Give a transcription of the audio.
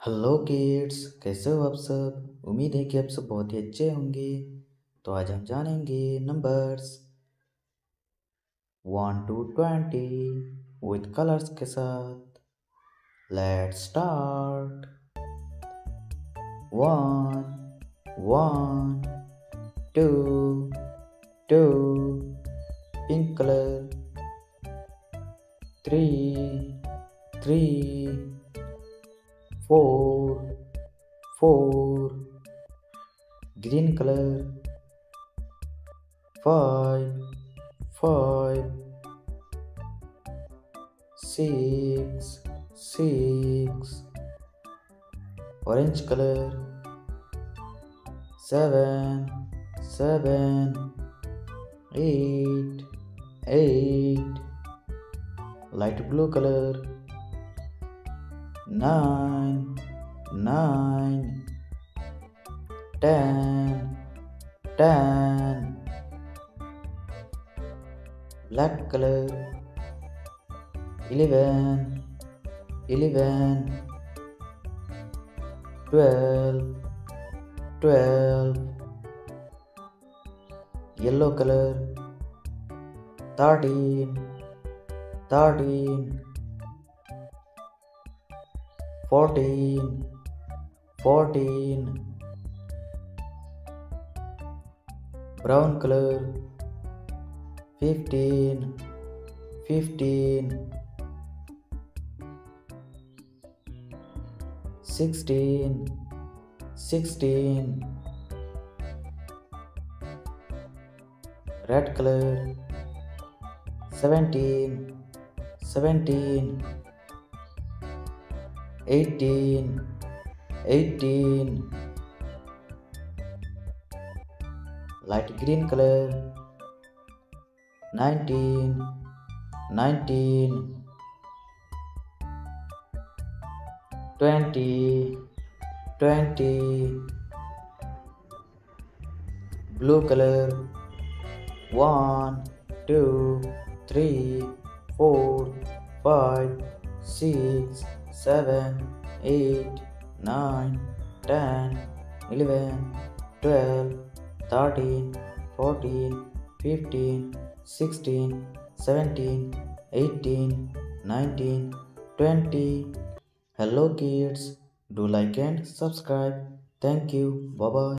Hello kids, कैसे हो आप सब। उम्मीद है कि आप सब बहुत ही अच्छे होंगे। तो आज हम जानेंगे नंबर्स 1 to 20 विद कलर्स के साथ। Let's start. 1 1 2 2 pink colour, 3 3 4 4 green color, 5 5 6 6 orange color, 7 7 8 8 light blue color, 9 9 10 10 black color, 11 11 12 12 yellow color, 13 13 14 14 brown color, 15 15 16 16 red color, 17 17 18 18 light green color, 19 19 20 20 blue color, 1 2 3 4 5 6 7 8 9 10 11 12 13 14 15 16 17 18 19 20. Hello kids, do like and subscribe. Thank you. Bye bye.